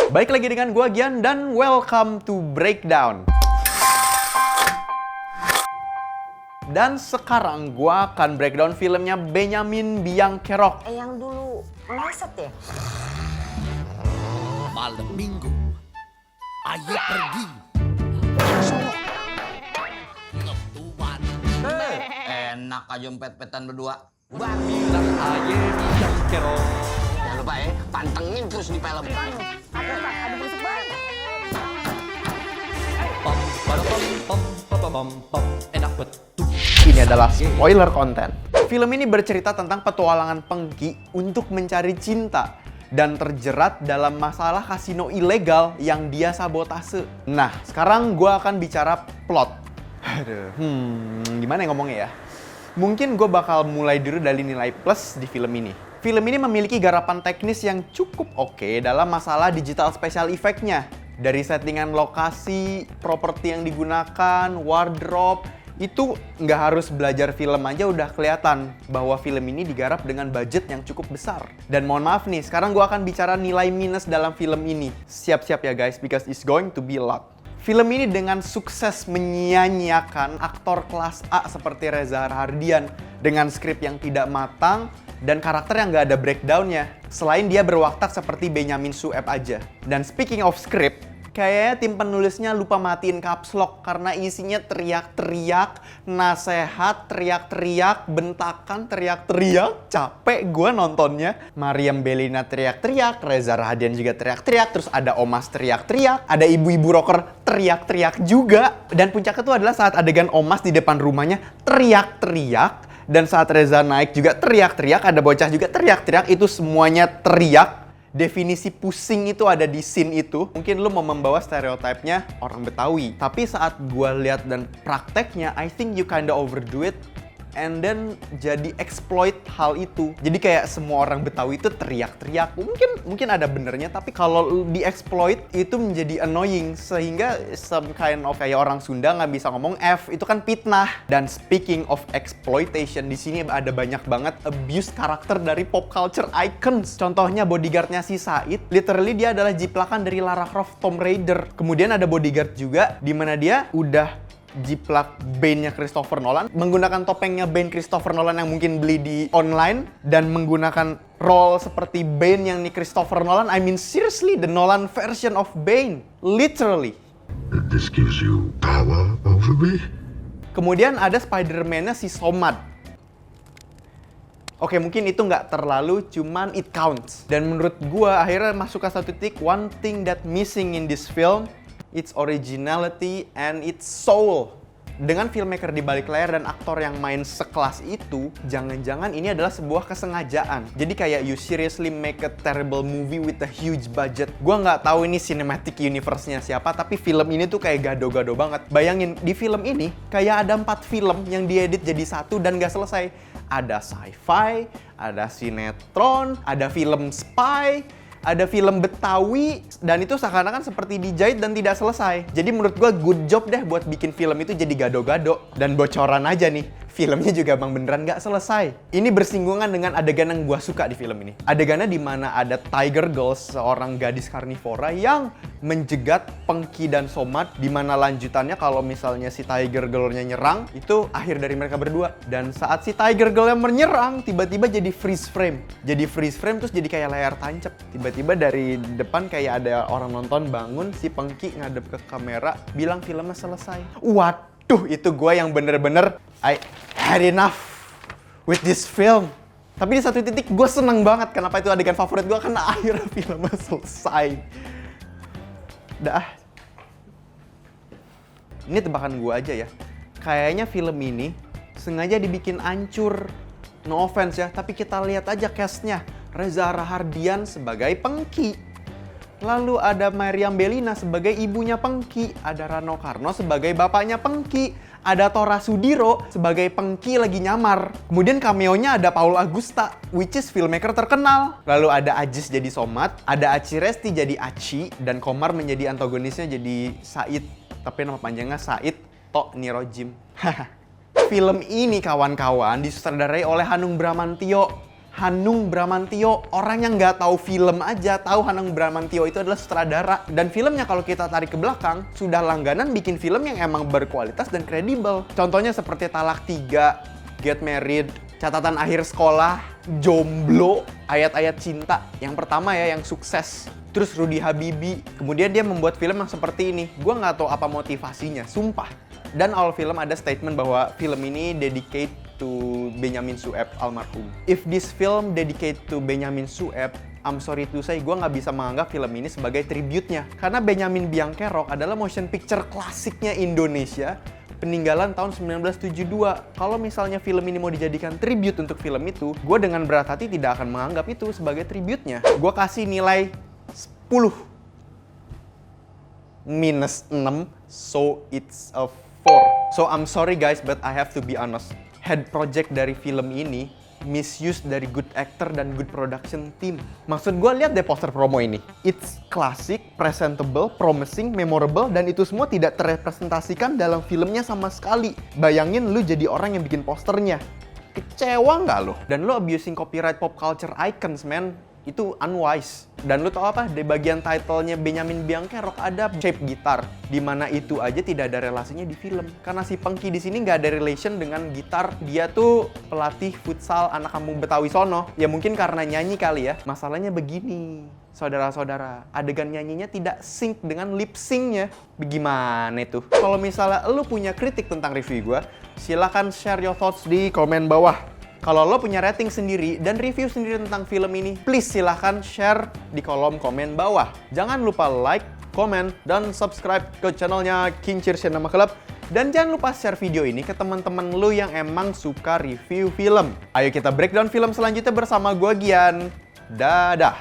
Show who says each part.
Speaker 1: Baik lagi dengan gua Gian dan welcome to Breakdown. Dan sekarang gua akan breakdown filmnya Benyamin Biangkerok.
Speaker 2: Yang dulu meleset ya?
Speaker 3: Malam minggu, ayo pergi. Ngetuan.
Speaker 4: Enak aja empet-petan berdua.
Speaker 3: Bilang aye Biangkerok.
Speaker 4: Jangan lupa ya, pantengin terus di film.
Speaker 2: Ada musik baru.
Speaker 3: Pam. Enak betul.
Speaker 1: Ini adalah spoiler konten. Film ini bercerita tentang petualangan Pengki untuk mencari cinta dan terjerat dalam masalah kasino ilegal yang dia sabotase. Nah, sekarang gue akan bicara plot. Aduh, gimana ya ngomongnya ya? Mungkin gue bakal mulai dulu dari nilai plus di film ini. Film ini memiliki garapan teknis yang cukup oke dalam masalah digital special effect-nya. Dari settingan lokasi, properti yang digunakan, wardrobe, itu nggak harus belajar film aja udah kelihatan bahwa film ini digarap dengan budget yang cukup besar. Dan mohon maaf nih, sekarang gue akan bicara nilai minus dalam film ini. Siap-siap ya guys, because it's going to be a lot. Film ini dengan sukses menyia-nyiakan aktor kelas A seperti Reza Rahardian dengan skrip yang tidak matang dan karakter yang nggak ada breakdownnya. Selain dia berwatak seperti Benyamin Sueb aja. Dan speaking of script, kayaknya tim penulisnya lupa matiin caps lock karena isinya teriak-teriak, nasehat, teriak-teriak, bentakan, teriak-teriak. Capek gue nontonnya. Mariam Bellina teriak-teriak, Reza Rahadian juga teriak-teriak, terus ada Omas teriak-teriak, ada ibu-ibu rocker teriak-teriak juga. Dan puncaknya itu adalah saat adegan Omas di depan rumahnya teriak-teriak. Dan saat Reza naik juga teriak-teriak, ada bocah juga teriak-teriak, itu semuanya teriak. Definisi pusing itu ada di scene itu. Mungkin lu mau membawa stereotipnya orang Betawi. Tapi saat gua lihat dan prakteknya, I think you kinda overdo it. And then jadi exploit hal itu. Jadi kayak semua orang Betawi itu teriak-teriak. Mungkin ada benernya, tapi kalau di-exploit itu menjadi annoying. Sehingga some kind of kayak orang Sunda nggak bisa ngomong F, itu kan fitnah. Dan speaking of exploitation, di sini ada banyak banget abuse karakter dari pop culture icons. Contohnya bodyguardnya si Said, literally dia adalah jiplakan dari Lara Croft Tomb Raider. Kemudian ada bodyguard juga, di mana dia udah jiplak Bane-nya Christopher Nolan, menggunakan topengnya Bane Christopher Nolan yang mungkin beli di online, dan menggunakan role seperti Bane yang nih Christopher Nolan. I mean seriously, the Nolan version of Bane, literally.
Speaker 5: This gives you power over me?
Speaker 1: Kemudian ada Spider-Man-nya si Somad. Oke, mungkin itu nggak terlalu, cuman it counts. Dan menurut gua akhirnya masuk ke satu titik, one thing that missing in this film, its originality and its soul. Dengan filmmaker di balik layar dan aktor yang main sekelas itu, jangan-jangan ini adalah sebuah kesengajaan. Jadi kayak you seriously make a terrible movie with a huge budget. Gua nggak tahu ini cinematic universe-nya siapa, tapi film ini tuh kayak gado-gado banget. Bayangin, di film ini kayak ada 4 film yang diedit jadi satu dan nggak selesai. Ada sci-fi, ada sinetron, ada film spy, ada film Betawi, dan itu seakan-akan seperti dijahit dan tidak selesai. Jadi menurut gue good job deh buat bikin film itu jadi gado-gado. Dan bocoran aja nih, filmnya juga emang beneran gak selesai. Ini bersinggungan dengan adegan yang gue suka di film ini. Adegannya dimana ada Tiger Girl, seorang gadis karnivora yang menjegat Pengki dan Somad, dimana lanjutannya kalau misalnya si Tiger Girl-nya nyerang, itu akhir dari mereka berdua. Dan saat si Tiger Girl yang menyerang, tiba-tiba jadi freeze frame. Jadi freeze frame terus jadi kayak layar tancap. Tiba-tiba dari depan kayak ada orang nonton bangun, si Pengki ngadep ke kamera, bilang filmnya selesai. Waduh, itu gue yang bener-bener I had enough with this film. Tapi di satu titik gue seneng banget. Kenapa itu adegan favorit gue? Karena akhirnya filmnya selesai. Dah. Ini tebakan gue aja ya. Kayaknya film ini sengaja dibikin hancur. No offense ya, tapi kita lihat aja cast-nya. Reza Rahardian sebagai Pengki. Lalu ada Mariam Bellina sebagai ibunya Pengki. Ada Rano Karno sebagai bapaknya Pengki. Ada Tora Sudiro sebagai Pengki lagi nyamar. Kemudian cameo-nya ada Paul Agusta, which is filmmaker terkenal. Lalu ada Ajis jadi Somad, ada Aci Resti jadi Aci, dan Komar menjadi antagonisnya jadi Said. Tapi nama panjangnya Said Tok Nirojim. Film ini kawan-kawan disutradarai oleh Hanung Bramantyo. Hanung Bramantyo. Orang yang nggak tahu film aja tahu Hanung Bramantyo itu adalah sutradara. Dan filmnya kalau kita tarik ke belakang, sudah langganan bikin film yang emang berkualitas dan kredibel. Contohnya seperti Talak 3, Get Married, Catatan Akhir Sekolah, Jomblo, Ayat-Ayat Cinta. Yang pertama ya, yang sukses. Terus Rudy Habibie. Kemudian dia membuat film yang seperti ini. Gua nggak tahu apa motivasinya, sumpah. Dan awal film ada statement bahwa film ini dedicate to Benyamin Sueb almarhum. If this film dedicate to Benyamin Sueb, I'm sorry to say, gue nggak bisa menganggap film ini sebagai tribute-nya. Karena Benyamin Biangkerok adalah motion picture klasiknya Indonesia, peninggalan tahun 1972. Kalau misalnya film ini mau dijadikan tribute untuk film itu, gue dengan berat hati tidak akan menganggap itu sebagai tribute-nya. Gue kasih nilai 10 minus 6, so it's a 4. So I'm sorry guys, but I have to be honest. Head project dari film ini misuse dari good actor dan good production team. Maksud gue, lihat deh poster promo ini. It's classic, presentable, promising, memorable, dan itu semua tidak terrepresentasikan dalam filmnya sama sekali. Bayangin lu jadi orang yang bikin posternya. Kecewa nggak lo? Dan lo abusing copyright pop culture icons, man. Itu unwise. Dan lu tau apa? Di bagian title-nya Benyamin Biangkerok ada shape gitar, dimana itu aja tidak ada relasinya di film. Karena si Pengki di sini nggak ada relation dengan gitar. Dia tuh pelatih futsal anak kampung Betawi sono. Ya mungkin karena nyanyi kali ya. Masalahnya begini, saudara-saudara, adegan nyanyinya tidak sync dengan lip sync-nya. Bagaimana itu? Kalau misalnya lu punya kritik tentang review gua, silakan share your thoughts di komen bawah. Kalau lo punya rating sendiri dan review sendiri tentang film ini, please silahkan share di kolom komen bawah. Jangan lupa like, komen, dan subscribe ke channelnya Kincir Cinema Club. Dan jangan lupa share video ini ke teman-teman lo yang emang suka review film. Ayo kita breakdown film selanjutnya bersama gua Gian. Dadah!